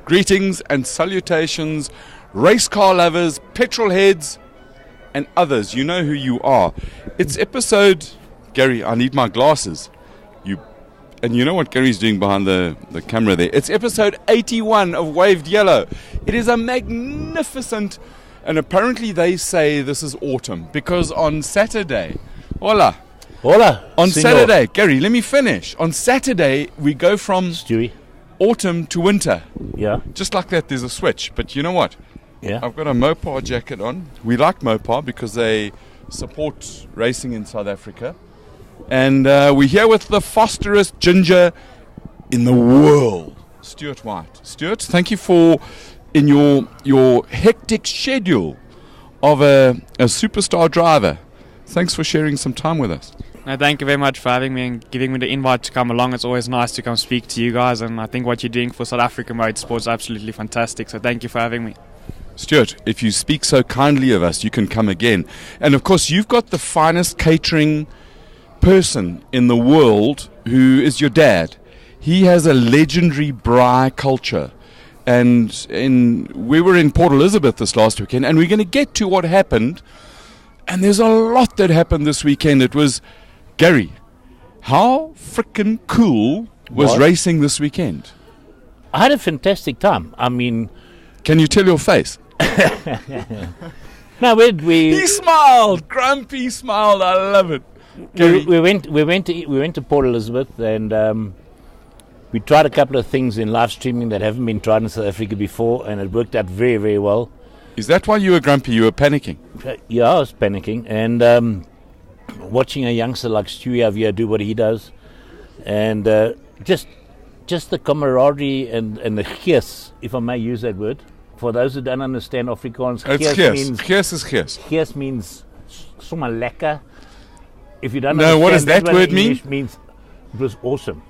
Greetings and salutations, race car lovers, petrol heads, and others. You know who you are. It's episode... Gary, I need my glasses. And you know what Gary's doing behind the camera there? It's episode 81 of Waved Yellow. It is a magnificent... And apparently they say this is autumn, because on Saturday... Hola. On Saturday, Gary, let me finish. On Saturday, we go from... Stewie. Autumn to winter. Yeah. Just like that, there's a switch. But you know what? Yeah. I've got a Mopar jacket on. We like Mopar because they support racing in South Africa. And we're here with the fosterest ginger in the world, Stuart White. Stuart, thank you for, in your hectic schedule of a superstar driver, thanks for sharing some time with us. No, thank you very much for having me and giving me the invite to come along. It's always nice to come speak to you guys, and I think what you're doing for South African motorsport is absolutely fantastic, so thank you for having me. Stuart, if you speak so kindly of us, you can come again. And of course, you've got the finest catering person in the world, who is your dad. He has a legendary braai culture. And we were in Port Elizabeth this last weekend, and we're going to get to what happened. And there's a lot that happened this weekend. It was... Gary, how frickin' cool was racing this weekend? I had a fantastic time. I mean... Can you tell your face? No, He smiled! Grumpy smiled, I love it. We went to Port Elizabeth, and we tried a couple of things in live streaming that haven't been tried in South Africa before, and it worked out very, very well. Is that why you were grumpy? You were panicking? Yeah, I was panicking, and watching a youngster like Stewie over here do what he does, and just the camaraderie and the gees, if I may use that word. For those who don't understand Afrikaans, gees means sommer lekker. If you don't understand what does that word mean? English means it was awesome.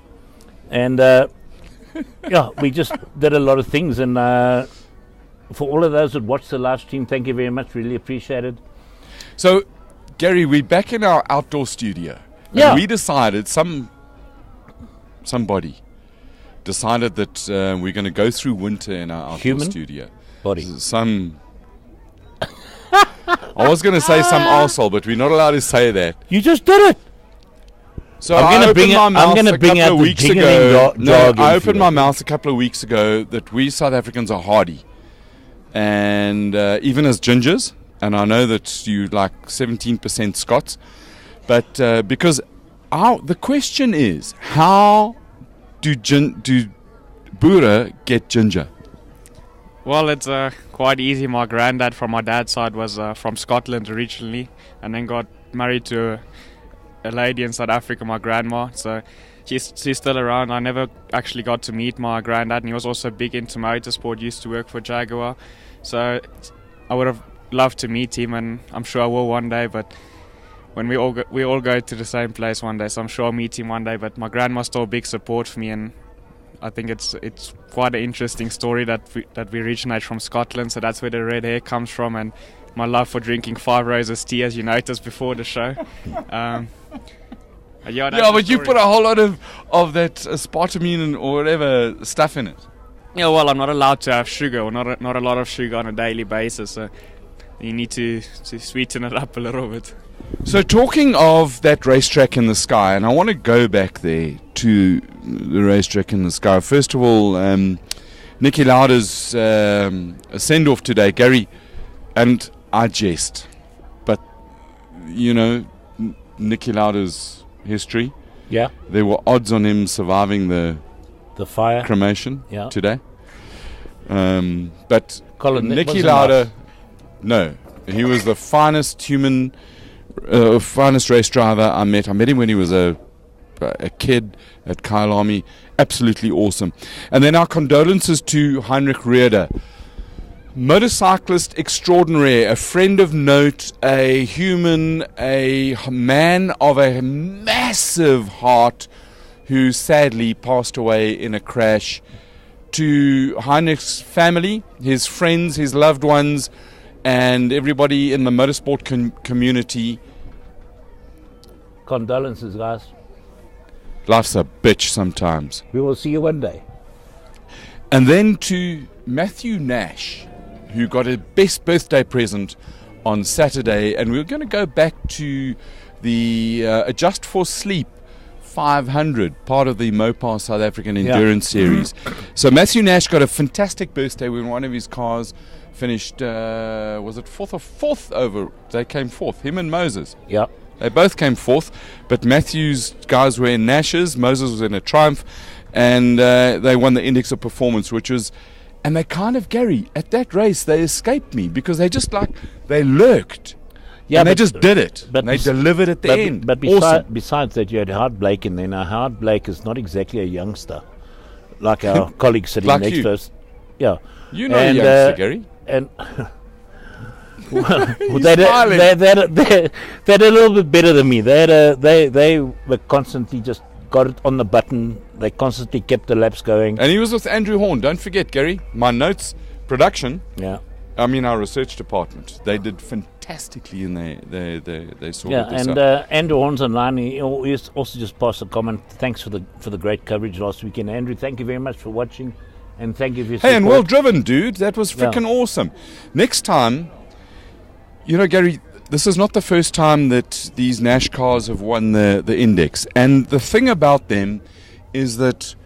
And yeah, we just did a lot of things, and for all of those that watched the live stream, thank you very much, really appreciate it. So, Gary, we're back in our outdoor studio. Yeah. And we decided, somebody decided that we're going to go through winter in our outdoor studio. Body. I was going to say some arsehole, but we're not allowed to say that. You just did it. So I'm I opened my mouth a couple of weeks ago. I opened my mouth a couple of weeks ago that we South Africans are hardy. And even as gingers, and I know that you like 17% Scots, but because the question is, how do Boere get ginger? Well, it's quite easy. My granddad from my dad's side was from Scotland originally, and then got married to a lady in South Africa, my grandma. So she's still around. I never actually got to meet my granddad, and he was also big into motorsport, used to work for Jaguar. So I would have loved to meet him, and I'm sure I will one day, but when we all go to the same place one day, so I'm sure I'll meet him one day. But my grandma's still a big support for me, and I think it's quite an interesting story that we originate from Scotland, so that's where the red hair comes from, and my love for drinking 5 Roses tea, as you noticed before the show. But you put a whole lot of that aspartame or whatever stuff in it. Yeah, well, I'm not allowed to have sugar, or not a lot of sugar on a daily basis, so you need to sweeten it up a little bit. So talking of that racetrack in the sky, and I want to go back there to the racetrack in the sky. First of all, Niki Lauda's send-off today, Gary, and I jest, but you know Niki Lauda's history. Yeah, there were odds on him surviving the fire cremation today. But Colin, Niki Lauda, no, he was the finest finest race driver I met. I met him when he was a kid at Kyalami. Absolutely awesome. And then our condolences to Heinrich Rieder, motorcyclist extraordinary, a friend of note, a human, a man of a massive heart, who sadly passed away in a crash. To Heinrich's family, his friends, his loved ones, and everybody in the motorsport community. Condolences, guys. Life's a bitch sometimes. We will see you one day. And then to Matthew Nash, who got a best birthday present on Saturday. And we're going to go back to the Adjust for Sleep 500, part of the Mopar South African Endurance Series. So Matthew Nash got a fantastic birthday when one of his cars finished, was it fourth over? They came fourth, him and Moses. Yeah. They both came fourth, but Matthew's guys were in Nash's, Moses was in a Triumph, and they won the Index of Performance, which was, and they kind of, Gary, at that race, they escaped me because they just they lurked. Yeah, and they just did it. But they delivered at the end. But awesome. Besides that, you had Howard Blake in there. Now, Howard Blake is not exactly a youngster, like our colleague sitting like next you. to us. Yeah. You know a youngster, Gary. And they're a little bit better than me. They were constantly just got it on the button. They constantly kept the laps going. And he was with Andrew Horn. Don't forget, Gary, my notes production. Yeah. I mean, our research department. They did fantastically in they sorted this and out. Andrew Horn's online. He also just passed a comment. Thanks for the great coverage last weekend, Andrew. Thank you very much for watching, and thank you for your support. Hey, and well driven, dude. That was freaking awesome. Next time, you know, Gary, this is not the first time that these Nash cars have won the Index. And the thing about them is that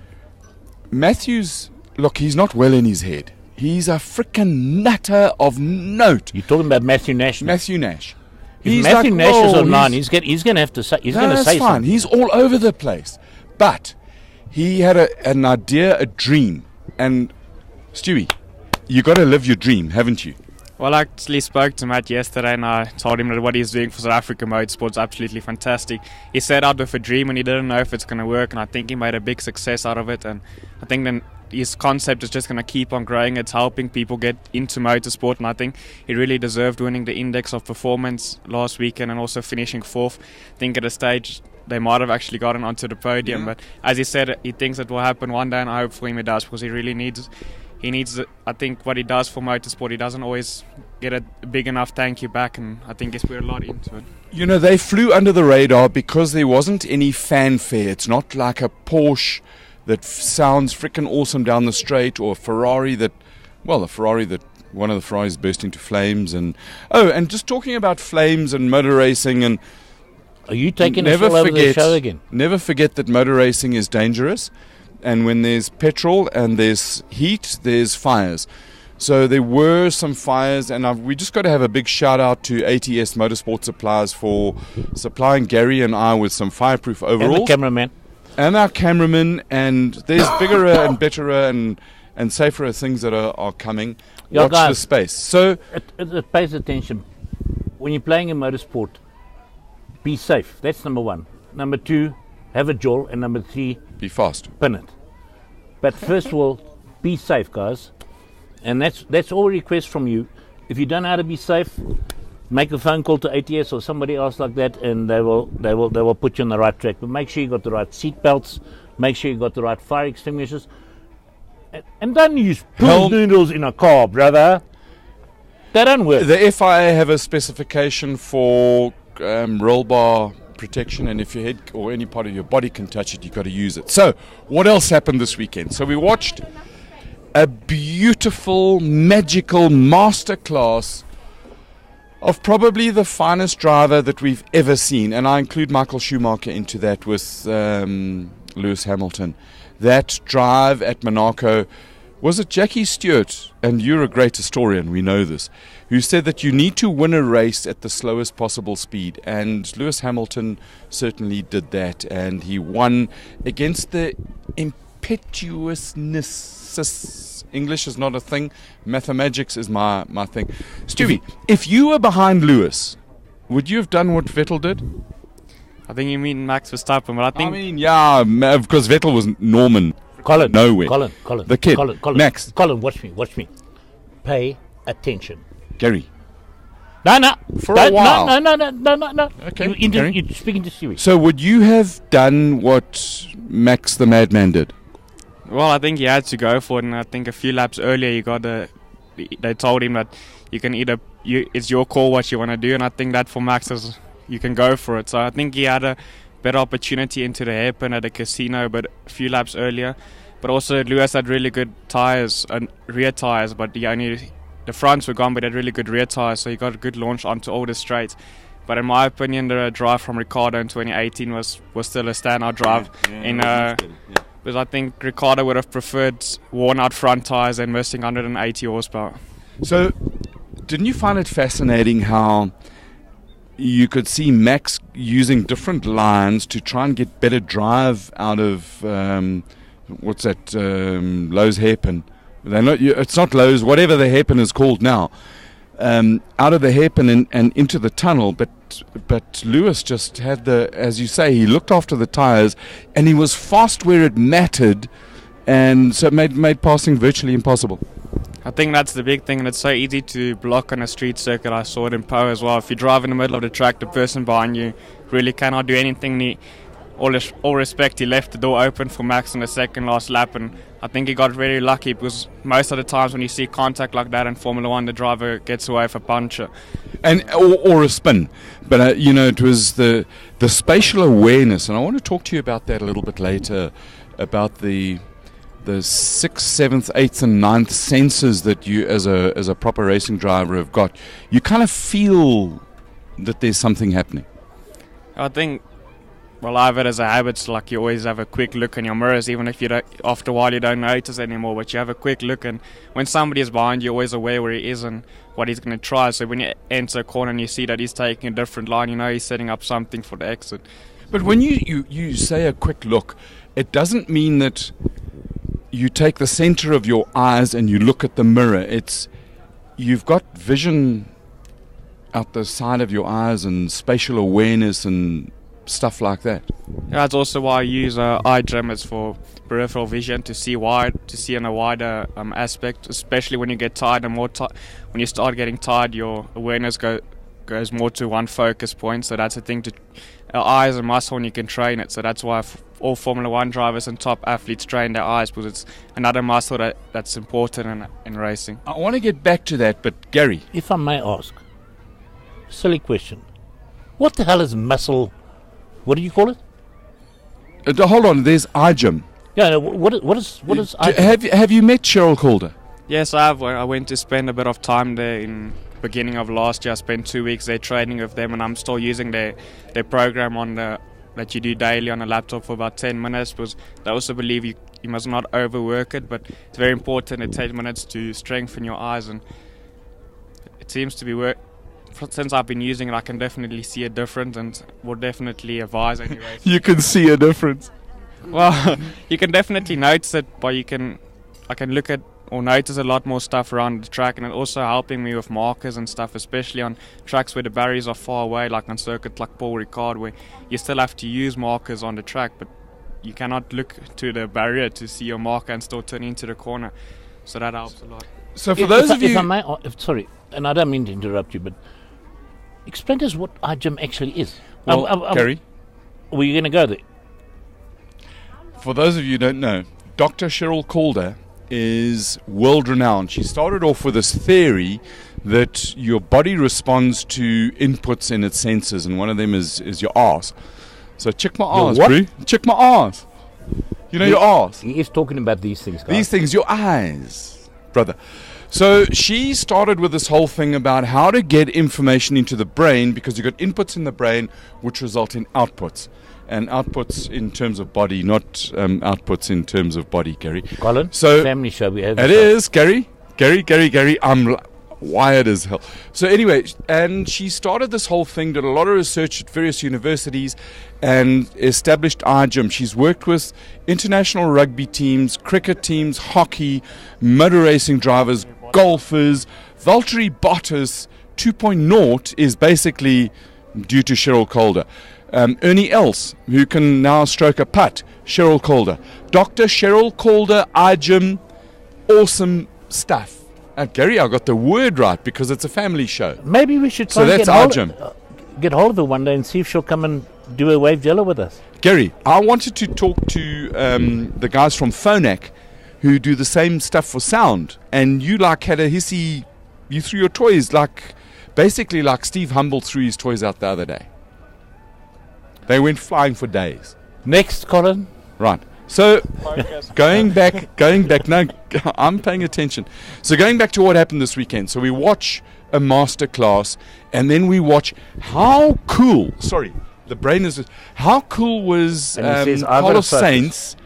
Matthews, look, he's not well in his head. He's a freaking nutter of note. You're talking about Matthew Nash? Matthew Nash. If Matthew Nash is online, he's going to have to say. He's going to say fine. something. He's all over the place. But he had an idea, a dream. And Stewie, you got to live your dream, haven't you? Well, I actually spoke to Matt yesterday and I told him that what he's doing for South Africa Motorsport is absolutely fantastic. He set out with a dream and he didn't know if it's going to work, and I think he made a big success out of it. And I think then his concept is just going to keep on growing. It's helping people get into motorsport, and I think he really deserved winning the Index of Performance last weekend and also finishing fourth. I think at a stage they might have actually gotten onto the podium, but as he said, he thinks it will happen one day, and I hope for him it does, because he really needs. He needs, I think, what he does for motorsport. He doesn't always get a big enough thank you back, and I think he's put a lot into it. You know, they flew under the radar because there wasn't any fanfare. It's not like a Porsche that sounds freaking awesome down the straight, or a Ferrari that one of the Ferraris burst into flames. And just talking about flames and motor racing, and are you taking us all over the show again? Never forget that motor racing is dangerous. And when there's petrol and there's heat, there's fires. So there were some fires, and we just got to have a big shout out to ATS Motorsport Supplies for supplying Gary and I with some fireproof overalls. And the cameraman. And our cameraman, and there's bigger and better and safer things that are coming. Watch guys, the space. So it pays attention. When you're playing in motorsport, be safe. That's number one. Number two, have a jaw, and number three, be fast. Pin it. But first of all, be safe, guys. And that's all request from you. If you don't know how to be safe, make a phone call to ATS or somebody else like that, and they will put you on the right track. But make sure you got the right seat belts. Make sure you got the right fire extinguishers. And don't use pool noodles in a car, brother. They don't work. The FIA have a specification for roll bar protection, and if your head or any part of your body can touch it, you've got to use it. So what else happened this weekend? So we watched a beautiful, magical masterclass of probably the finest driver that we've ever seen, and I include Michael Schumacher into that with Lewis Hamilton. That drive at Monaco, was it Jackie Stewart, and you're a great historian, we know this, who said that you need to win a race at the slowest possible speed, and Lewis Hamilton certainly did that, and he won against the impetuousness. English is not a thing, mathematics is my thing. Stewie, if you were behind Lewis, would you have done what Vettel did? I think you mean Max Verstappen, but yeah, because Vettel was Norman. Colin, nowhere. Colin, the kid, Colin, Max. Colin, watch me. Pay attention. Gary. No. For a while. No. Okay. You're speaking to Stewie. So would you have done what Max the Madman did? Well, I think he had to go for it, and I think a few laps earlier they told him that you can it's your call what you want to do, and I think that for Max is you can go for it. So I think he had a better opportunity into the hairpin at a casino, but a few laps earlier. But also Lewis had really good tyres, rear tyres, but the fronts were gone, but he had really good rear tyres, so he got a good launch onto all the straights. But in my opinion, the drive from Ricciardo in 2018 was still a standout drive. Because I think Ricciardo would have preferred worn-out front tyres and missing 180 horsepower. So, didn't you find it fascinating how you could see Max using different lines to try and get better drive out of Lowe's hairpin? It's not Lowe's, whatever the hairpin is called now. Out of the hairpin and into the tunnel, but Lewis just had as you say, he looked after the tyres and he was fast where it mattered, and so it made passing virtually impossible. I think that's the big thing, and it's so easy to block on a street circuit. I saw it in Poe as well. If you drive in the middle of the track, the person behind you really cannot do anything. All respect, he left the door open for Max in the second last lap, and I think he got very lucky, because most of the times when you see contact like that in Formula 1, the driver gets away for a puncture. Or a spin. But, it was the spatial awareness, and I want to talk to you about that a little bit later, about the 6th, 7th, 8th and 9th senses that you as a proper racing driver have got. You kind of feel that there's something happening. I think, well, I have it as a habit, like you always have a quick look in your mirrors, even if after a while you don't notice anymore, but you have a quick look, and when somebody is behind, you're always aware where he is and what he's going to try. So when you enter a corner and you see that he's taking a different line, you know he's setting up something for the exit. But when you say a quick look, it doesn't mean that you take the center of your eyes and you look at the mirror. You've got vision out the side of your eyes and spatial awareness and stuff like that. Yeah, that's also why I use eye dramas for peripheral vision, to see in a wider aspect, especially when you get tired. And when you start getting tired, your awareness goes more to one focus point. So that's the thing. Our eyes are a muscle and you can train it. So that's why all Formula 1 drivers and top athletes train their eyes, because it's another muscle that's important in racing. I want to get back to that, but Gary, if I may ask, silly question, what the hell is muscle? What do you call it? Hold on, there's iGym. Yeah, no, what is iGym? Have you met Cheryl Calder? Yes, I have. I went to spend a bit of time there in beginning of last year. I spent 2 weeks there training with them, and I'm still using their program that you do daily on a laptop for about 10 minutes, because they also believe you must not overwork it, but it's very important at 10 minutes to strengthen your eyes, and it seems to be since I've been using it, I can definitely see a difference, and would definitely advise anyway. You can see a difference? Well, you can definitely notice it, but I can look at or notice a lot more stuff around the track, and it's also helping me with markers and stuff, especially on tracks where the barriers are far away, like on circuits like Paul Ricard, where you still have to use markers on the track, but you cannot look to the barrier to see your marker and still turn into the corner. So that helps a lot. So for those of you... Sorry, and I don't mean to interrupt you, but explain to us what iGym actually is. Well, Gary? Were you going to go there? For those of you who don't know, Dr. Cheryl Calder is world-renowned. She started off with this theory that your body responds to inputs in its senses, and one of them is your arse. So check my arse, bro. Check my arse. You know your arse. He is talking about these things, guys. These things, your eyes, brother. So she started with this whole thing about how to get information into the brain, because you've got inputs in the brain which result in outputs. And outputs in terms of body, not outputs in terms of body, Gary. Colin, so family show we have. It is, Gary. I'm wired as hell. So anyway, and she started this whole thing, did a lot of research at various universities, and established iGym. She's worked with international rugby teams, cricket teams, hockey, motor racing drivers, golfers. Valtteri Bottas 2.0 is basically due to Cheryl Calder. Ernie Els, who can now stroke a putt, Cheryl Calder. Dr. Cheryl Calder, iGym, awesome stuff. Gary, I got the word right because it's a family show. Maybe we should try so that's iGym. Get hold of her one day and see if she'll come and do a wave jello with us. Gary, I wanted to talk to the guys from Phonak who do the same stuff for sound, and you had a hissy, you threw your toys basically like Steve Humble threw his toys out the other day. They went flying for days. Next, Colin. Right. So going back. No, I'm paying attention. So going back to what happened this weekend. So we watch a master class, and then we watch how cool. Sorry, the brain is. How cool was Carlos Sainz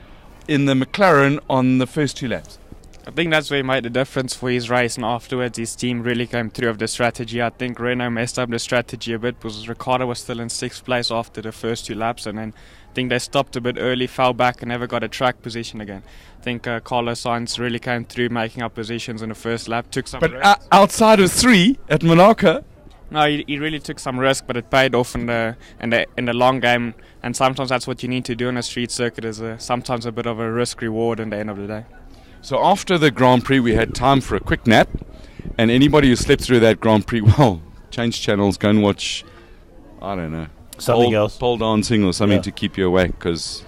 in the McLaren on the first 2 laps? I think that's where he made the difference for his race, and afterwards his team really came through with the strategy. I think Renault messed up the strategy a bit because Ricciardo was still in 6th place after the first 2 laps, and then I think they stopped a bit early, fell back and never got a track position again. I think Carlos Sainz really came through, making up positions in the first lap, took some risk. But outside of 3 at Monaco? No, he really took some risk, but it paid off in the long game, and sometimes that's what you need to do on a street circuit, is sometimes a bit of a risk reward at the end of the day. So after the Grand Prix, we had time for a quick nap, and anybody who slept through that Grand Prix, well, change channels, go and watch, I don't know, something else, pole dancing or something to keep you awake, because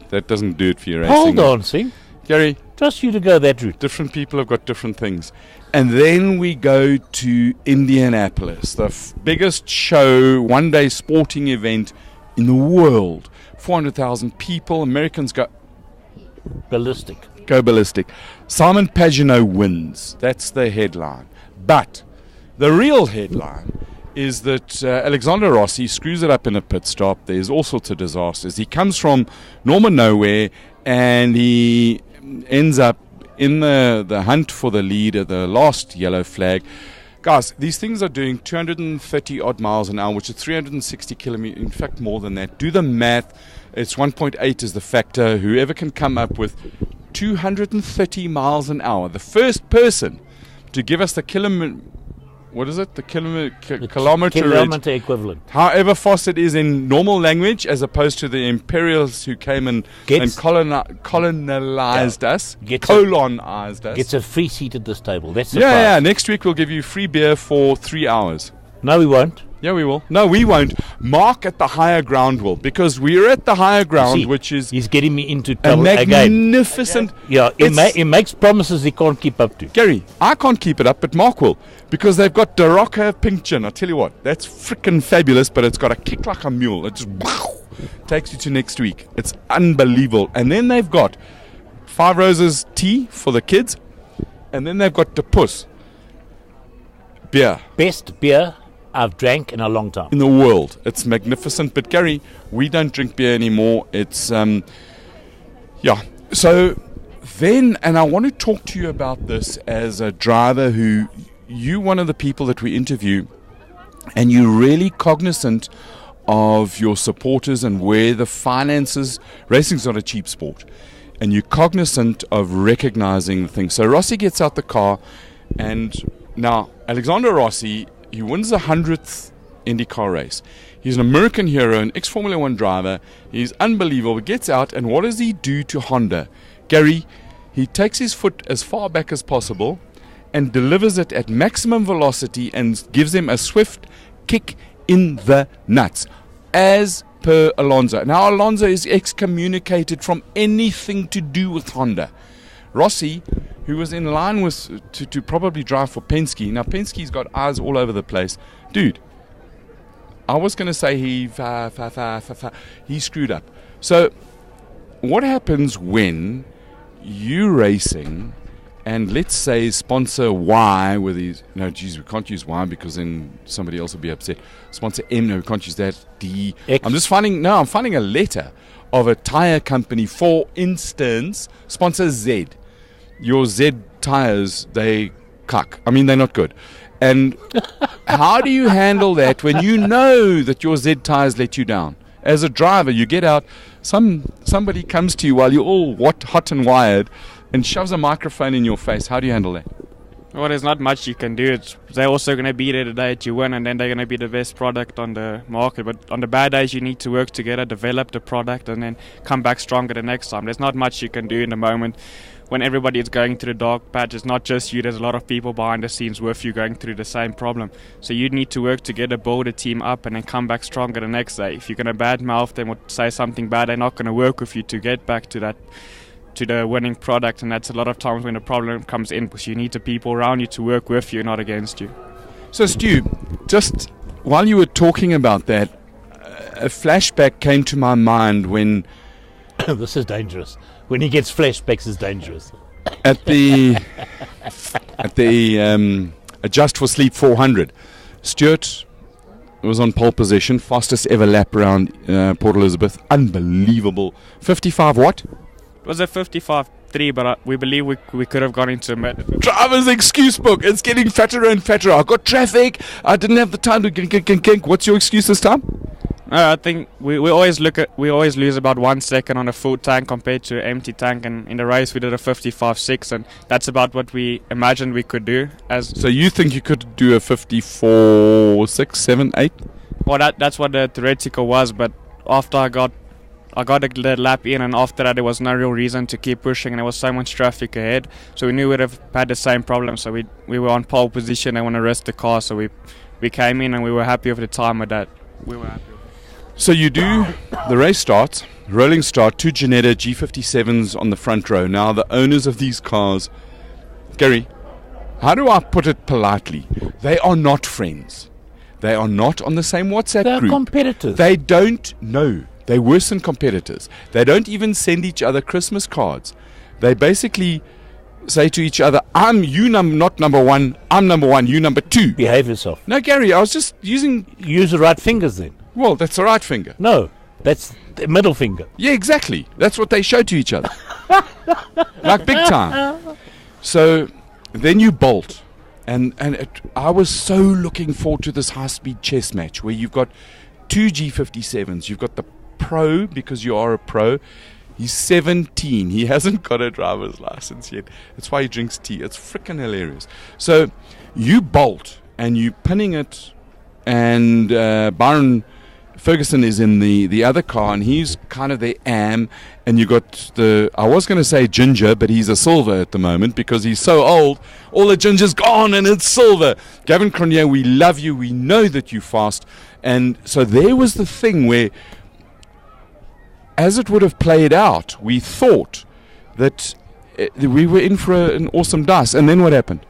that doesn't do it for your Pole racing. dancing? Gary, trust you to go that route. Different people have got different things. And then we go to Indianapolis, the biggest show, one-day sporting event in the world. 400,000 people. Americans go ballistic. Simon Pagenaud wins. That's the headline. But the real headline is that Alexander Rossi screws it up in a pit stop. There's all sorts of disasters. He comes from normal nowhere, and he ends up in the hunt for the lead at the last yellow flag. Guys, these things are doing 230 odd miles an hour, which is 360 kilometers, in fact more than that. Do the math. It's 1.8 is the factor. Whoever can come up with 230 miles an hour. The first person to give us the kilometer kilometer equivalent. However fast it is in normal language, as opposed to the Imperials who came and colonized us. Gets a free seat at this table. That's the prize. Yeah. Next week we'll give you free beer for 3 hours. No, we won't. Yeah, we will. No, we won't. Mark at the higher ground will, because we're at the higher ground, which is... He's getting me into trouble again. Magnificent... Yeah, he makes promises he can't keep up to. Gary, I can't keep it up, but Mark will, because they've got Daraka Pink Gin. I tell you what, that's freaking fabulous, but it's got a kick like a mule. It just takes you to next week. It's unbelievable. And then they've got 5 Roses tea for the kids, and then they've got the Puss beer. Best beer I've drank in a long time. In the world. It's magnificent. But Gary, we don't drink beer anymore. It's, So then, and I want to talk to you about this as a driver who, you one of the people that we interview, and you're really cognizant of your supporters and where the finances, racing's not a cheap sport, and you're cognizant of recognizing the things. So Rossi gets out the car, and now Alexander Rossi, he wins the 100th IndyCar race. He's an American hero, an ex-Formula 1 driver. He's unbelievable. He gets out, and what does he do to Honda? Gary, he takes his foot as far back as possible and delivers it at maximum velocity and gives him a swift kick in the nuts, as per Alonso. Now, Alonso is excommunicated from anything to do with Honda. Rossi, who was in line with to probably drive for Penske. Now, Penske's got eyes all over the place. Dude, I was going to say he screwed up. So, what happens when you racing, and let's say sponsor Y with these, no, geez, we can't use Y because then somebody else will be upset. Sponsor M, no, we can't use that. D. X. I'm finding a letter of a tire company, for instance, sponsor Z. Your Z tires, they cuck. I mean, they're not good. And how do you handle that when you know that your Z tires let you down? As a driver, you get out, somebody comes to you while you're all hot and wired and shoves a microphone in your face. How do you handle that? Well, there's not much you can do. They're also going to be there the day that you win, and then they're going to be the best product on the market. But on the bad days, you need to work together, develop the product, and then come back stronger the next time. There's not much you can do in the moment when everybody is going through the dark patch. It's not just you. There's a lot of people behind the scenes with you going through the same problem. So you need to work together, build a team up, and then come back stronger the next day. If you're going to badmouth them or say something bad, they're not going to work with you to get back to that, to the winning product. And that's a lot of times when the problem comes in, because you need the people around you to work with you, not against you. So Stu, just while you were talking about that, a flashback came to my mind when this is dangerous. When he gets flashbacks, it's dangerous. At the Adjust for Sleep 400, Stuart was on pole position, fastest ever lap around Port Elizabeth. Unbelievable. 55 what? It was a 55.3, but we believe we could have gone into mid. Driver's excuse book. It's getting fatter and fatter. I got traffic. I didn't have the time to gink. What's your excuse this time? I think we always lose about 1 second on a full tank compared to an empty tank, and in the race we did a 55.6, and that's about what we imagined we could do. So you think you could do a 54.6, 7, 8? Well, that's what the theoretical was, but after I got the lap in, and after that there was no real reason to keep pushing, and there was so much traffic ahead, so we knew we'd have had the same problem. So we were on pole position and want to rest the car, so we came in and we were happy with the time with that. We were happy. So you do, the race starts, rolling start, 2 Ginetta G57s on the front row. Now the owners of these cars, Gary, how do I put it politely? They are not friends. They are not on the same WhatsApp They're group. competitors. They don't know. They're worse than competitors. They don't even send each other Christmas cards. They basically say to each other, not number one, I'm number one, you number two. Behave yourself. No, Gary, I was just using... Use the right fingers then. Well, that's the right finger. No, that's the middle finger. Yeah, exactly. That's what they show to each other. Like big time. So then you bolt. And I was so looking forward to this high-speed chess match where you've got 2 G57s. You've got the pro, because you are a pro. He's 17. He hasn't got a driver's license yet. That's why he drinks tea. It's freaking hilarious. So you bolt and you pinning it, and Byron Ferguson is in the other car, and he's kind of the am, and you got I was going to say ginger, but he's a silver at the moment because he's so old. All the ginger's gone and it's silver. Gavin Cronje, we love you. We know that you're fast. And so there was the thing where, as it would have played out, we thought that we were in for an awesome dice. And then what happened?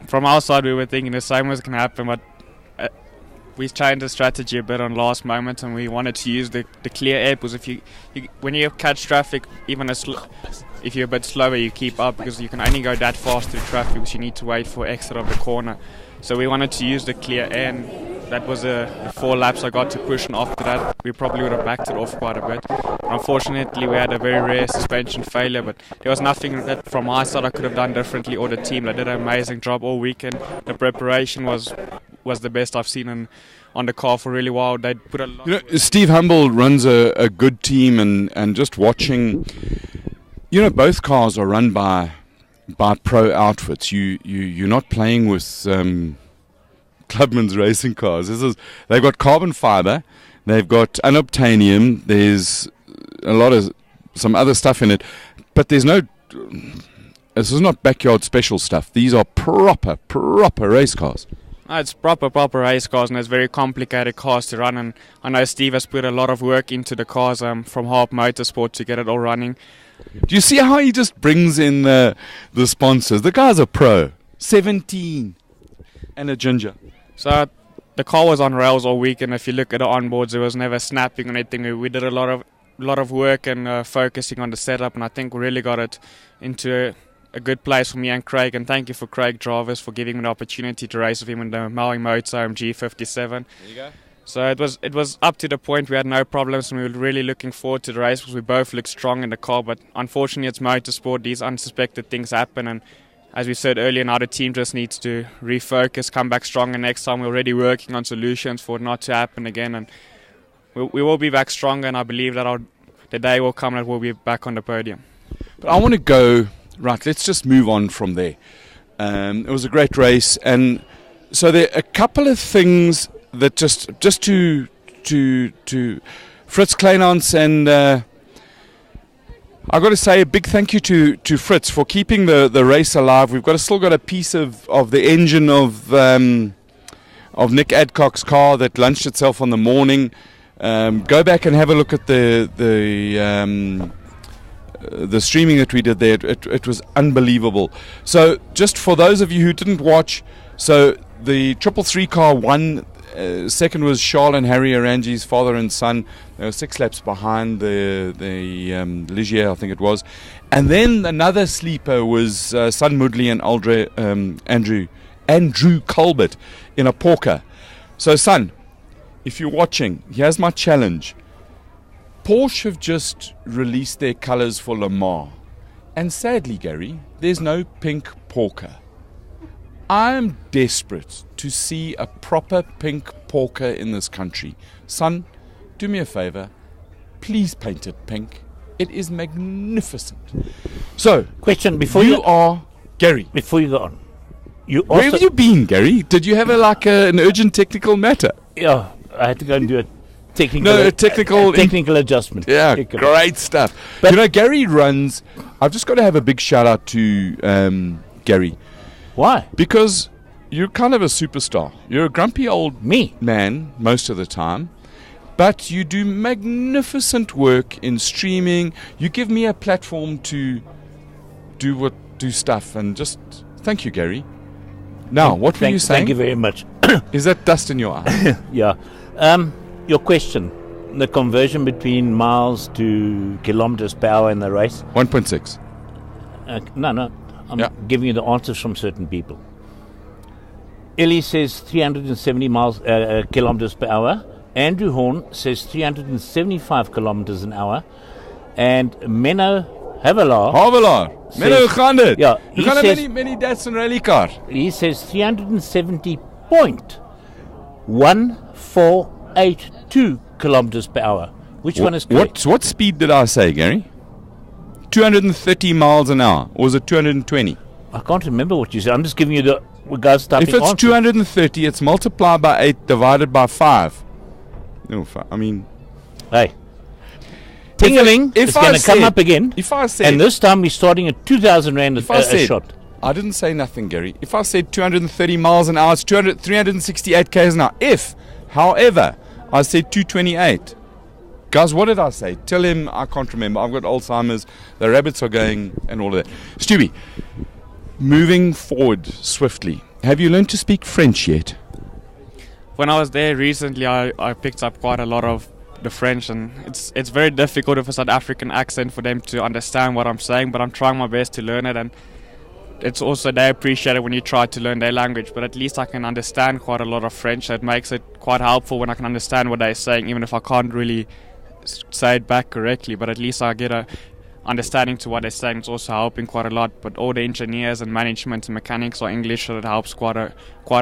From our side we were thinking the same was going to happen, but we changed the strategy a bit on last moment, and we wanted to use the clear air, because when you catch traffic, even if you're a bit slower, you keep up, because you can only go that fast through traffic because you need to wait for exit of the corner. So we wanted to use the clear air, and that was the 4 laps I got to push, and after that we probably would have backed it off quite a bit. Unfortunately we had a very rare suspension failure, but there was nothing that from my side I could have done differently, or the team. They did an amazing job all weekend. The preparation was the best I've seen on the car for a really while. They put a lot. Steve Humble runs a good team, and just watching, both cars are run by pro outfits. You're not playing with Clubman's racing cars. They've got carbon fiber, they've got unobtainium, there's a lot of some other stuff in it, but this is not backyard special stuff. These are proper race cars. It's proper race cars, and it's very complicated cars to run, and I know Steve has put a lot of work into the cars from Harp Motorsport to get it all running. Do you see how he just brings in the sponsors? The guy's a pro, 17, and a ginger. So the car was on rails all week, and if you look at the onboards, there was never snapping or anything. We did a lot of work and focusing on the setup, and I think we really got it into a good place for me and Craig. And thank you for Craig Jarvis for giving me the opportunity to race with him in the Maui Motor G57. There you go. So it was up to the point we had no problems, and we were really looking forward to the race because we both looked strong in the car. But unfortunately, it's motorsport; these unsuspected things happen, and as we said earlier, now the team just needs to refocus, come back stronger next time. We're already working on solutions for it not to happen again, and we will be back stronger, and I believe that the day will come that we'll be back on the podium. But I want to go, right, let's just move on from there. It was a great race, and so there are a couple of things that just to Fritz Kleinans, and I've got to say a big thank you to Fritz for keeping the race alive. We've still got a piece of the engine of Nick Adcock's car that lunched itself on the morning. Go back and have a look at the streaming that we did there. It was unbelievable. So just for those of you who didn't watch, so the 333 car won Second was Charles and Harry Arangi's father and son. They were 6 laps behind the Ligier, I think it was. And then another sleeper was Son Mudley and Andrew Colbert in a Porker. So, Son, if you're watching, here's my challenge. Porsche have just released their colours for Le Mans. And sadly, Gary, there's no pink Porker. I'm desperate to see a proper pink Porker in this country. Son, do me a favour. Please paint it pink. It is magnificent. So, question before Gary. Before you go on, Where have you been, Gary? Did you have an urgent technical matter? Yeah, I had to go and do a technical adjustment. Yeah, great stuff. But Gary runs. I've just got to have a big shout out to Gary. Why? Because you're kind of a superstar. You're a grumpy old man most of the time, but you do magnificent work in streaming. You give me a platform to do stuff, and just thank you, Gary. Now, what were you saying? Thank you very much. Is that dust in your eye? Yeah. Your question, the conversion between miles to kilometers per hour in the race? 1.6. No. I'm giving you the answers from certain people. Ellie says 370 kilometers per hour. Andrew Horn says 375 kilometers an hour. And Menno Havelaar. Menno, hoe gaan dit? Ja, hoe gaan dit met die Datsun rally car? He says 370.1482 kilometers per hour. Which one is correct? What speed did I say, Gary? 230 miles an hour, or was it 220? I can't remember what you said. I'm just giving you the regards typing. If it's answer. 230, it's multiplied by 8 divided by 5. No, I mean, hey, Tingling is going to come up again. If I said, and this time we're starting at 2,000 rand a shot. I didn't say nothing, Gary. If I said 230 miles an hour, it's 368 k's an hour. However, I said 228. Guys, what did I say? Tell him I can't remember. I've got Alzheimer's. The rabbits are going and all of that. Stewie, moving forward swiftly. Have you learned to speak French yet? When I was there recently, I picked up quite a lot of the French, and it's very difficult with a South African accent for them to understand what I'm saying, but I'm trying my best to learn it, and it's also they appreciate it when you try to learn their language, but at least I can understand quite a lot of French. It makes it quite helpful when I can understand what they're saying, even if I can't really say it back correctly, but at least I get a understanding to what they're saying. It's also helping quite a lot, but all the engineers and management and mechanics are English, so it helps quite a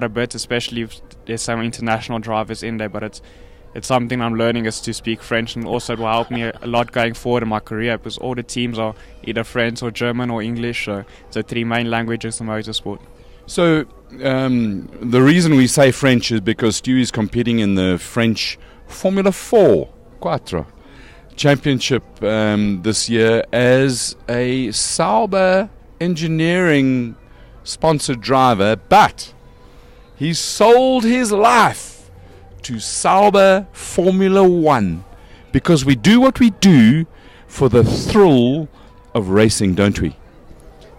bit, especially if there's some international drivers in there, but it's something I'm learning is to speak French, and also it will help me a lot going forward in my career, because all the teams are either French or German or English, so the 3 main languages in motorsport. So the reason we say French is because Stu is competing in the French Formula 4 Quattro Championship this year as a Sauber engineering sponsored driver, but he's sold his life to Sauber Formula 1 because we do what we do for the thrill of racing, don't we?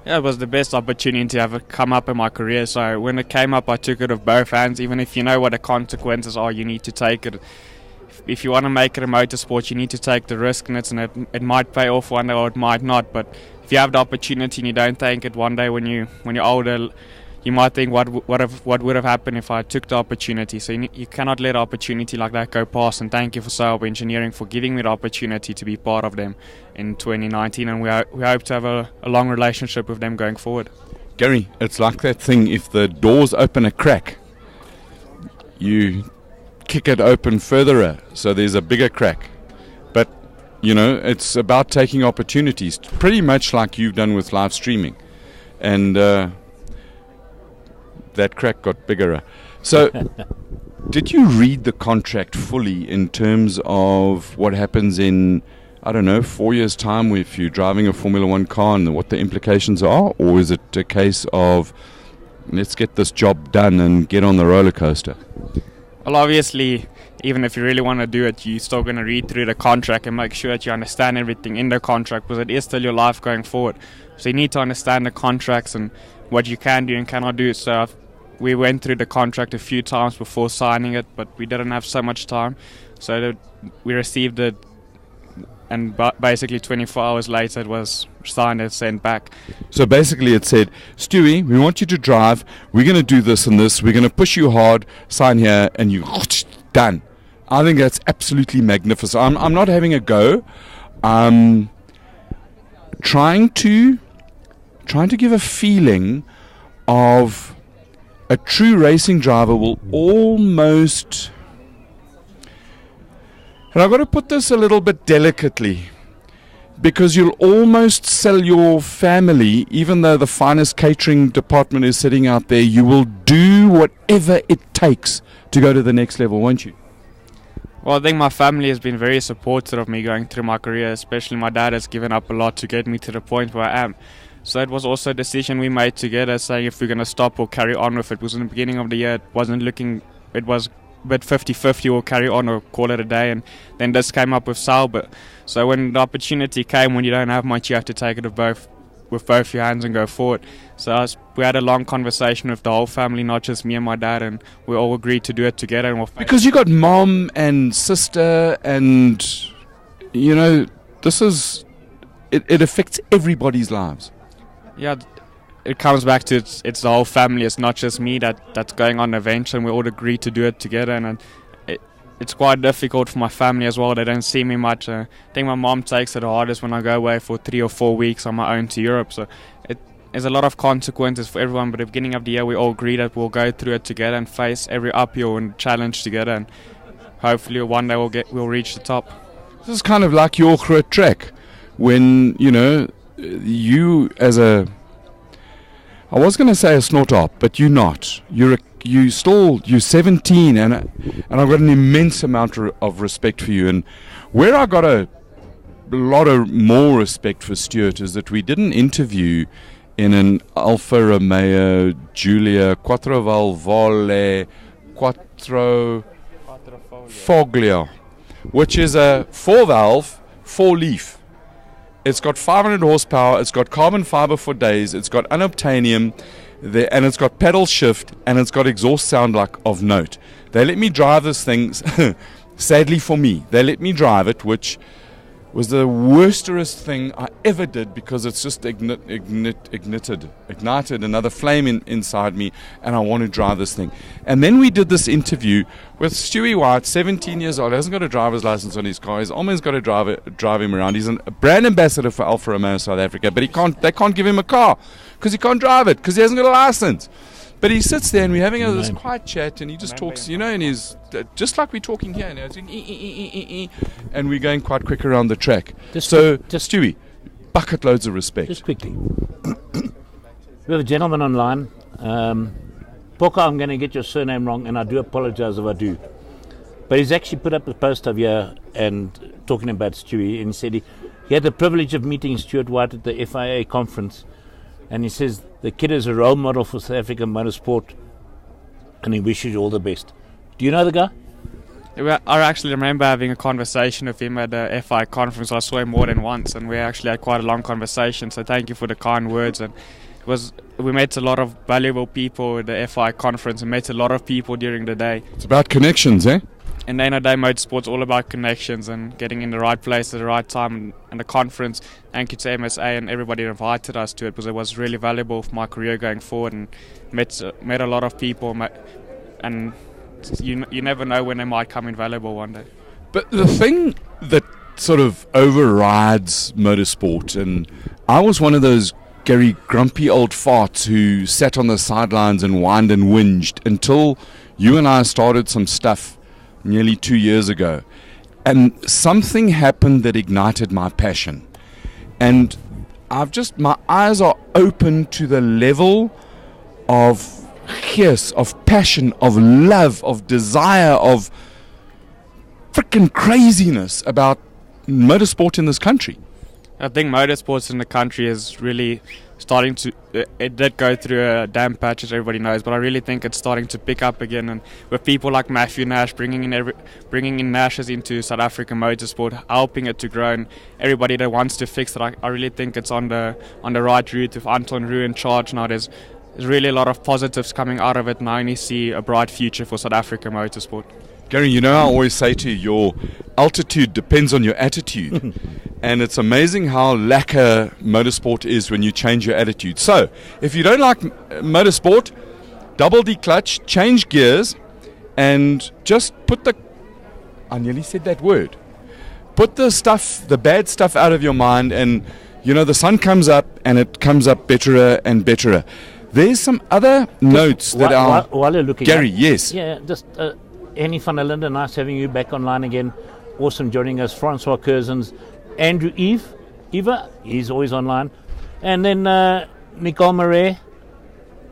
Yeah, it was the best opportunity to have come up in my career, so when it came up I took it with both hands. Even if you know what the consequences are, you need to take it. If you want to make it a motorsport, you need to take the risk, and it might pay off one day or it might not, but if you have the opportunity and you don't take it one day when you're older, you might think what would have happened if I took the opportunity. So you cannot let an opportunity like that go past, and thank you for Sauber Engineering for giving me the opportunity to be part of them in 2019, and we hope to have a long relationship with them going forward. Gary, it's like that thing, if the doors open a crack, you kick it open further so there's a bigger crack. But it's about taking opportunities, pretty much like you've done with live streaming, and that crack got bigger. So did you read the contract fully in terms of what happens in, 4 years time if you're driving a Formula 1 car and what the implications are? Or is it a case of let's get this job done and get on the roller coaster? Well, obviously, even if you really want to do it, you're still going to read through the contract and make sure that you understand everything in the contract, because it is still your life going forward. So you need to understand the contracts and what you can do and cannot do. So we went through the contract a few times before signing it, but we didn't have so much time. So we received it, and basically 24 hours later it was signed and sent back. So basically it said, Stewie, we want you to drive, we're going to do this and this, we're going to push you hard, sign here, and you done. I think that's absolutely magnificent. I'm not having a go. Trying to give a feeling of a true racing driver will almost, and I've got to put this a little bit delicately, because you'll almost sell your family, even though the finest catering department is sitting out there. You will do whatever it takes to go to the next level, won't you? Well, I think my family has been very supportive of me going through my career, especially my dad has given up a lot to get me to the point where I am. So it was also a decision we made together, saying if we're going to stop or carry on with it. Because in the beginning of the year, it was a bit 50-50 or carry on or call it a day. And then this came up with Sauber. So when the opportunity came, when you don't have much, you have to take it with both your hands and go forward. So we had a long conversation with the whole family, not just me and my dad, and we all agreed to do it together. And because you got mom and sister, and you know, this is it affects everybody's lives. Yeah, it comes back to it's the whole family. It's not just me that's going on the venture, and we all agreed to do it together. And it's quite difficult for my family as well. They don't see me much. I think my mom takes it the hardest when I go away for 3 or 4 weeks on my own to Europe. So there's a lot of consequences for everyone. But at the beginning of the year, we all agreed that we'll go through it together and face every uphill and challenge together. And hopefully one day we'll reach the top. This is kind of like your groot trek, when you as a, I was going to say a snot op, but you're not. You're 17, and I've got an immense amount of respect for you. And where I got a lot of more respect for Stuart is that we did an interview in an Alfa Romeo Giulia Quattro Valvole Quattro Foglio, which is a 4-valve, 4-leaf. It's got 500 horsepower, it's got carbon fiber for days, it's got unobtainium, and it's got pedal shift, and it's got exhaust sound like of note. They let me drive this thing, sadly for me, they let me drive it, which was the worstest thing I ever did, because it's just ignited another flame inside me, and I want to drive this thing. And then we did this interview with Stuart White, 17 years old, hasn't got a driver's license on his car. He's almost got to drive him around. He's a brand ambassador for Alfa Romeo South Africa, but they can't give him a car because he can't drive it because he hasn't got a license. But he sits there and we're having this quiet chat, and he just talks, and he's just like we're talking here, and we're going quite quick around the track. Just Stewie, bucket loads of respect. Just quickly, we have a gentleman online. Poka, I'm going to get your surname wrong, and I do apologize if I do. But he's actually put up a post over here and talking about Stewie, and he said he had the privilege of meeting Stuart White at the FIA conference. And he says the kid is a role model for South African motorsport, and he wishes you all the best. Do you know the guy? I actually remember having a conversation with him at the FI conference. I saw him more than once, and we actually had quite a long conversation. So thank you for the kind words. And we met a lot of valuable people at the FI conference, and met a lot of people during the day. It's about connections, eh? And day motorsport's all about connections and getting in the right place at the right time. And the conference, thank you to MSA and everybody that invited us to it, because it was really valuable for my career going forward, and met a lot of people, and you never know when they might come invaluable one day. But the thing that sort of overrides motorsport, and I was one of those Gary grumpy old farts who sat on the sidelines and whined and whinged until you and I started some stuff nearly 2 years ago, and something happened that ignited my passion, and my eyes are open to the level of of passion, of love, of desire, of freaking craziness about motorsport in this country. I think motorsports in the country is really starting to, it did go through a damp patch, as everybody knows, but I really think it's starting to pick up again, and with people like Matthew Nash bringing in Nashers into South African motorsport, helping it to grow, and everybody that wants to fix it, I really think it's on the right route with Anton Roux in charge now. There's there's really a lot of positives coming out of it, and I only see a bright future for South African motorsport. Gary, you know, I always say to you, your altitude depends on your attitude. And it's amazing how lacquer motorsport is when you change your attitude. So, if you don't like motorsport, double declutch, change gears, and just put I nearly said that word. Put the bad stuff out of your mind, and, you know, the sun comes up, and it comes up betterer and betterer. There's some other notes that are... While you're looking Gary, up, yes. Yeah, just... Annie van der Linden, nice having you back online again. Awesome joining us. Francois Curzens, Andrew Eva, he's always online. And then Nicole Marais.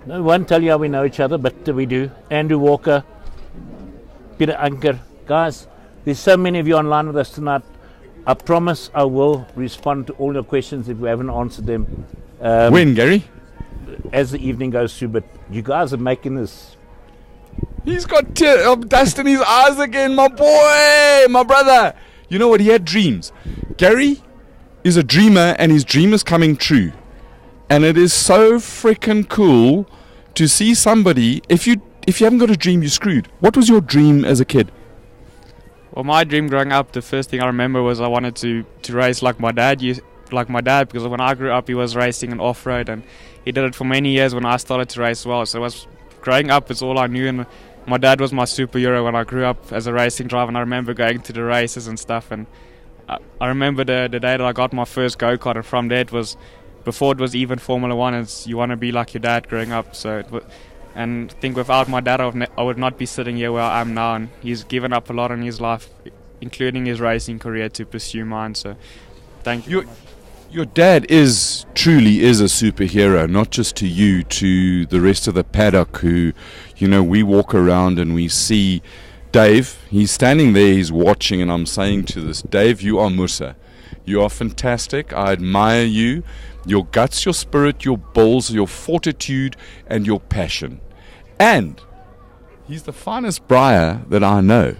No one tell you how we know each other, but we do. Andrew Walker, Peter Anker. Guys, there's so many of you online with us tonight. I promise I will respond to all your questions if we haven't answered them. When, Gary? As the evening goes through, but you guys are making this... He's got dust in his eyes again, my boy, my brother. You know what? He had dreams. Gary is a dreamer, and his dream is coming true. And it is so freaking cool to see somebody. If you haven't got a dream, you're screwed. What was your dream as a kid? Well, my dream growing up, the first thing I remember was I wanted to race like my dad. Because when I grew up, he was racing in off-road, and he did it for many years when I started to race well. So growing up, it's all I knew, and my dad was my superhero when I grew up as a racing driver, and I remember going to the races and stuff. And I remember the day that I got my first go-kart, and from there before it was even Formula One, it's you want to be like your dad growing up. And I think without my dad, I would not be sitting here where I am now, and he's given up a lot in his life, including his racing career, to pursue mine. So thank you. Your dad truly is a superhero, not just to you, to the rest of the paddock who, you know, we walk around and we see Dave. He's standing there, he's watching, and I'm saying to this, Dave, you are Musa. You are fantastic. I admire you, your guts, your spirit, your balls, your fortitude, and your passion. And he's the finest briar that I know.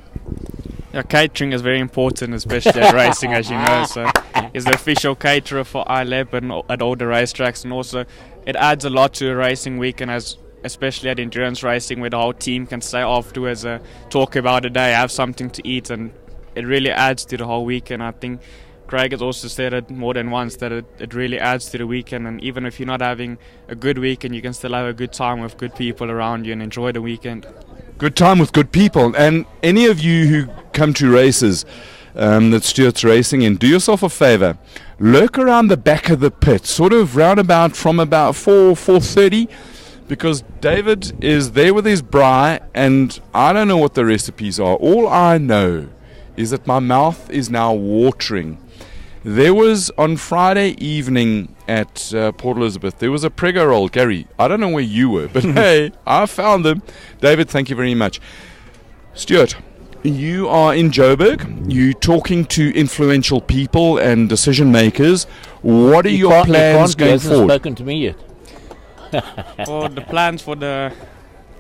Yeah, catering is very important, especially at racing, as you know. So he's the official caterer for ILEP and at all the racetracks, and also it adds a lot to a racing weekend, especially at endurance racing, where the whole team can stay afterwards, talk about the day, have something to eat, and it really adds to the whole weekend. I think Craig has also said it more than once that it really adds to the weekend, and even if you're not having a good weekend, you can still have a good time with good people around you and enjoy the weekend. Good time with good people. And any of you who come to races that Stuart's racing in, do yourself a favour, lurk around the back of the pit, sort of roundabout from about 4:30, because David is there with his braai, and I don't know what the recipes are. All I know is that my mouth is now watering. There was, on Friday evening at Port Elizabeth, there was a prego roll. Gary, I don't know where you were, but hey, I found them. David, thank you very much. Stuart, you are in Joburg. You're talking to influential people and decision makers. What are your plans going forward? He hasn't spoken to me yet. Well, the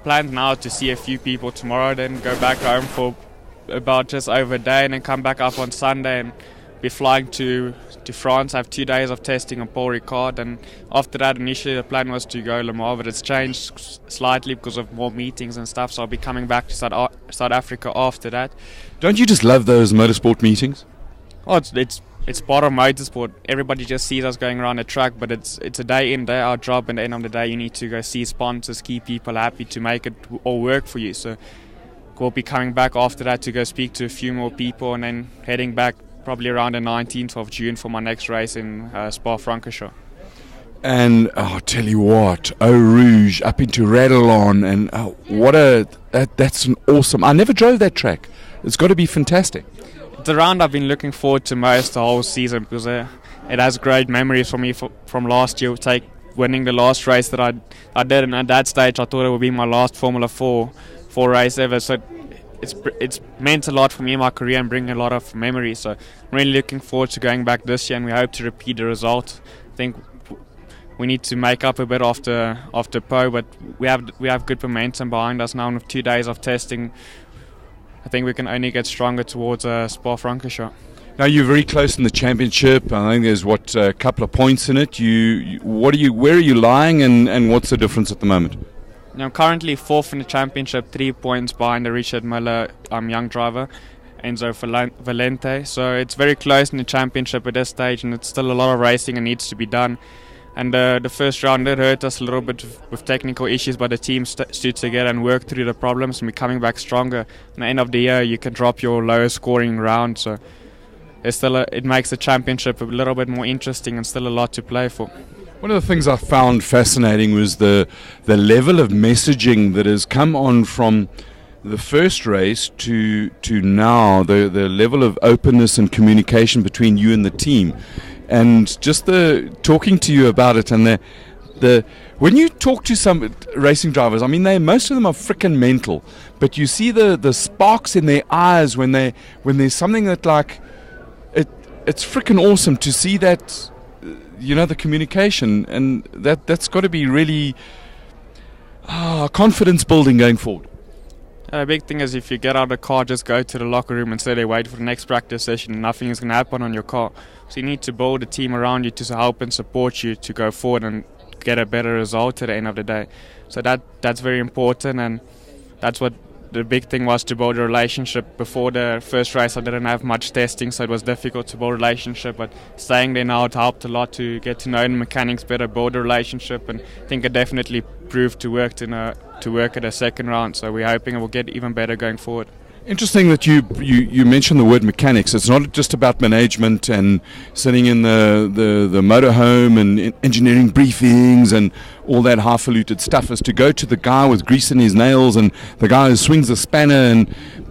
plans now to see a few people tomorrow, then go back home for about just over a day, and then come back up on Sunday and be flying to France. I have 2 days of testing on Paul Ricard, and after that, initially the plan was to go Le Mans, but it's changed slightly because of more meetings and stuff, so I'll be coming back to South Africa after that. Don't you just love those motorsport meetings? Oh, it's part of motorsport. Everybody just sees us going around the track, but it's a day in, day out job, and at the end of the day you need to go see sponsors, keep people happy to make it all work for you. So we'll be coming back after that to go speak to a few more people, and then heading back probably around the 19th of June for my next race in Spa-Francorchamps. And I'll tell you what, Eau Rouge up into Radillon, and that's an awesome. I never drove that track. It's got to be fantastic. It's a round I've been looking forward to most the whole season, because it has great memories for me from last year. Winning the last race that I did, and at that stage I thought it would be my last Formula 4 race ever. So it's meant a lot for me in my career and bring a lot of memories. So I'm really looking forward to going back this year, and we hope to repeat the result. I think we need to make up a bit after Po, but we have good momentum behind us now, and with 2 days of testing, I think we can only get stronger towards Spa-Francorchamps. Now you're very close in the championship. I think there's a couple of points in it. Where are you lying, and what's the difference at the moment? I'm currently fourth in the championship, 3 points behind the Richard Miller young driver, Enzo Valente. So it's very close in the championship at this stage, and it's still a lot of racing and needs to be done. And the first round did hurt us a little bit with technical issues, but the team stood together and worked through the problems, and we're coming back stronger. At the end of the year, you can drop your lowest scoring round, so it makes the championship a little bit more interesting and still a lot to play for. One of the things I found fascinating was the level of messaging that has come on from the first race to now, the level of openness and communication between you and the team, and just the talking to you about it, and the when you talk to some racing drivers, I mean, most of them are freaking mental, but you see the sparks in their eyes when there's something that, like, it's freaking awesome to see that, the communication, and that's got to be really confidence building going forward. The big thing is, if you get out of the car, just go to the locker room and say wait for the next practice session, and nothing is going to happen on your car. So you need to build a team around you to help and support you to go forward and get a better result at the end of the day. So that's very important, and that's what the big thing was, to build a relationship. Before the first race I didn't have much testing, so it was difficult to build a relationship, but staying there now, it helped a lot to get to know the mechanics better, build a relationship, and I think it definitely proved to work at a second round, so we're hoping it will get even better going forward. Interesting that you mentioned the word mechanics. It's not just about management and sitting in the motorhome and engineering briefings and all that highfalutin stuff. Is to go to the guy with grease in his nails and the guy who swings the spanner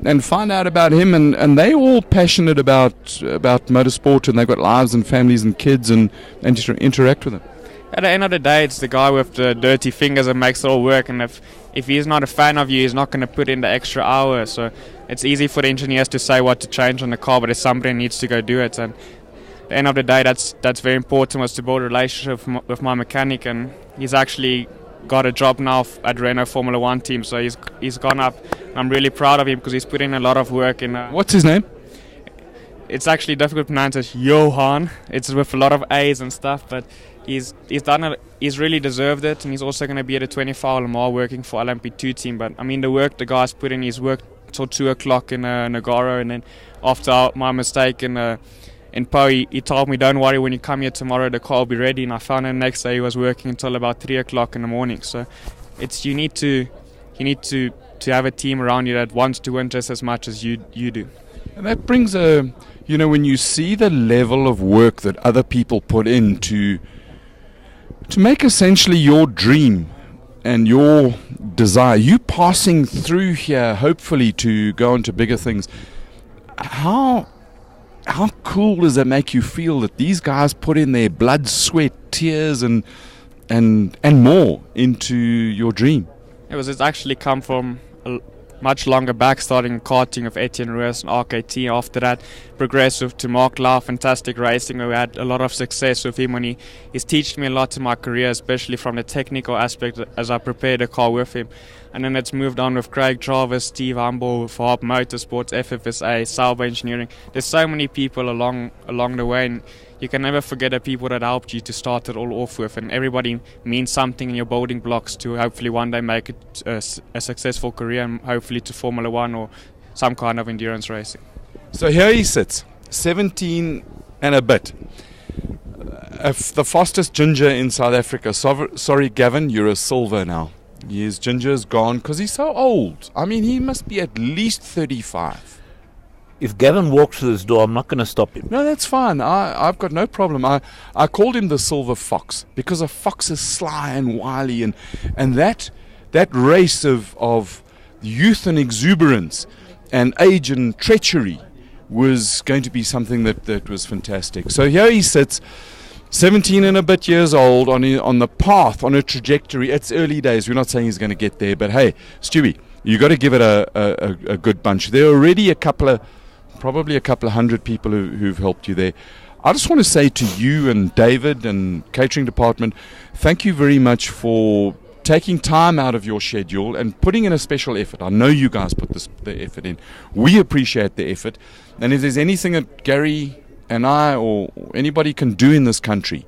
and find out about him. And they're all passionate about motorsport, and they've got lives and families and kids and just interact with them. At the end of the day, it's the guy with the dirty fingers that makes it all work, and if he's not a fan of you, he's not going to put in the extra hour. So it's easy for the engineers to say what to change on the car, but if somebody needs to go do it. And at the end of the day, that's very important, was to build a relationship with my mechanic, and he's actually got a job now at Renault Formula 1 team, so he's gone up. I'm really proud of him because he's put in a lot of work in. What's his name? It's actually difficult to pronounce. It's Johan. It's with a lot of A's and stuff, but he's done it. He's really deserved it, and he's also going to be at a 24-hour Le Mans working for LMP2 team. But I mean, the work the guy's put in, he's worked till 2 o'clock in Nagaro, and then after my mistake in Po, he told me, "Don't worry, when you come here tomorrow, the car will be ready." And I found out the next day he was working until about 3 o'clock in the morning. So you need to have a team around you that wants to win just as much as you do. And that brings when you see the level of work that other people put in to make essentially your dream and your desire, you passing through here hopefully to go on to bigger things, how cool does that make you feel that these guys put in their blood, sweat, tears and more into your dream? It's actually come from much longer back, starting karting with Etienne Ruiz and RKT. After that, progressed to Mark Lau, fantastic racing. We had a lot of success with him, and he's taught me a lot in my career, especially from the technical aspect as I prepared the car with him. And then it's moved on with Craig Jarvis, Steve Humble, for Harp Motorsports, FFSA, Sauber Engineering. There's so many people along the way, and you can never forget the people that helped you to start it all off with, and everybody means something in your building blocks to hopefully one day make it a successful career, and hopefully to Formula 1 or some kind of endurance racing. So here he sits, 17 and a bit. The fastest ginger in South Africa. Sorry, Gavin, you're a silver now. His ginger's gone because he's so old. I mean, he must be at least 35. If Gavin walks through this door, I'm not going to stop him. No, that's fine. I've got no problem. I called him the silver fox because a fox is sly and wily, and that race of youth and exuberance and age and treachery was going to be something that was fantastic. So here he sits, 17 and a bit years old, on the path, on a trajectory. It's early days. We're not saying he's going to get there, but hey, Stewie, you got to give it a good bunch. There are already probably a couple of hundred people who've helped you there. I just want to say to you and David and catering department, thank you very much for taking time out of your schedule and putting in a special effort. I know you guys put the effort in. We appreciate the effort. And if there's anything that Gary and I or anybody can do in this country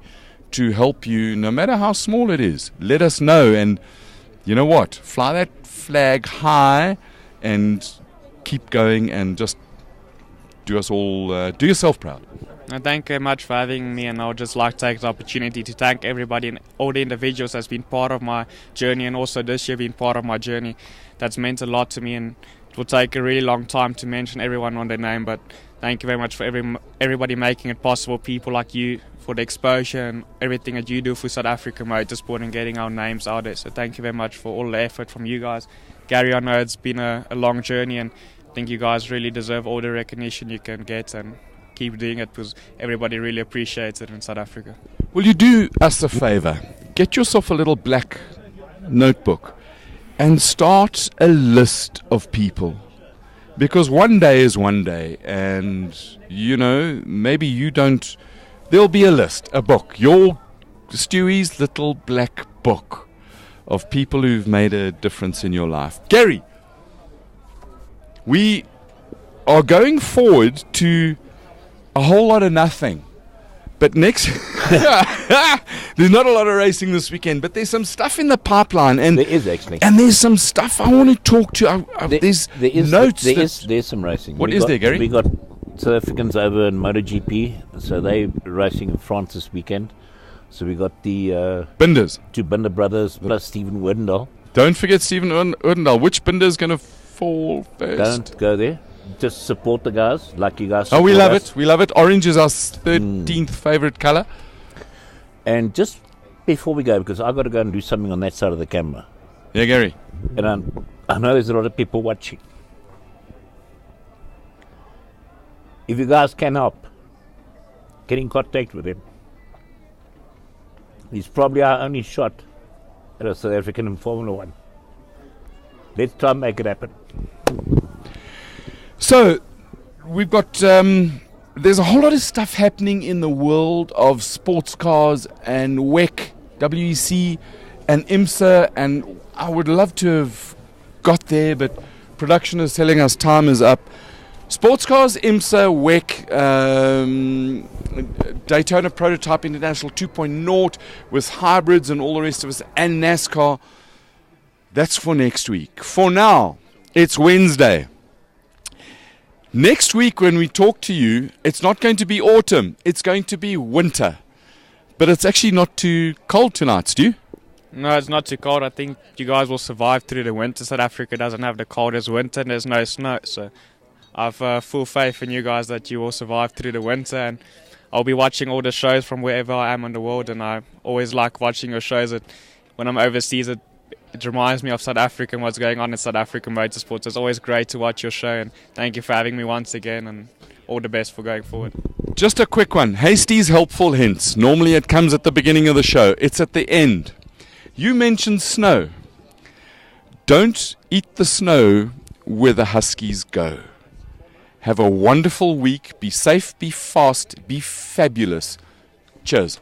to help you, no matter how small it is, let us know. And you know what? Fly that flag high and keep going and just do us all, do yourself proud. Thank you very much for having me, and I would just like to take the opportunity to thank everybody and all the individuals that's been part of my journey, and also this year being part of my journey. That's meant a lot to me, and it will take a really long time to mention everyone on their name, but thank you very much for everybody making it possible, people like you, for the exposure and everything that you do for South Africa motorsport and getting our names out there. So thank you very much for all the effort from you guys. Gary, I know it's been a long journey, and I think you guys really deserve all the recognition you can get, and keep doing it because everybody really appreciates it in South Africa. Will you do us a favor? Get yourself a little black notebook and start a list of people. Because one day is one day, and you know, maybe you don't. There'll be a list, a book, your Stewie's little black book of people who've made a difference in your life. Gary, we are going forward to a whole lot of nothing. But next, there's not a lot of racing this weekend, but there's some stuff in the pipeline, and there is actually, and there's some stuff I want to talk to. There's notes. There's some racing. What is there, Gary? We got South Africans over in MotoGP, so they racing in France this weekend. So we got the Binders, 2 Binder brothers plus Stephen Werdendal. Don't forget Stephen Werdendal. Which Binder's going to fall first? Don't go there. Just support the guys, like you guys. Oh, we love us. it. We love it. Orange is our 13th favorite color. And just before we go, because I've got to go and do something on that side of the camera. Yeah, Gary. And I know there's a lot of people watching. If you guys can help, get in contact with him. He's probably our only shot at a South African in Formula 1. Let's try and make it happen. So, we've got, there's a whole lot of stuff happening in the world of sports cars and WEC and IMSA, and I would love to have got there, but production is telling us time is up. Sports cars, IMSA, WEC, Daytona Prototype International 2.0 with hybrids and all the rest of us, and NASCAR. That's for next week. For now, it's Wednesday. Next week when we talk to you, it's not going to be autumn, it's going to be winter. But it's actually not too cold tonight, Stu. No, it's not too cold. I think you guys will survive through the winter. South Africa doesn't have the coldest winter and there's no snow. So I've full faith in you guys that you will survive through the winter. And I'll be watching all the shows from wherever I am in the world. And I always like watching your shows. When I'm overseas, it reminds me of South Africa and what's going on in South African motorsports. It's always great to watch your show, and thank you for having me once again, and all the best for going forward. Just a quick one. Hasty's helpful hints. Normally it comes at the beginning of the show. It's at the end. You mentioned snow. Don't eat the snow where the Huskies go. Have a wonderful week. Be safe, be fast, be fabulous. Cheers.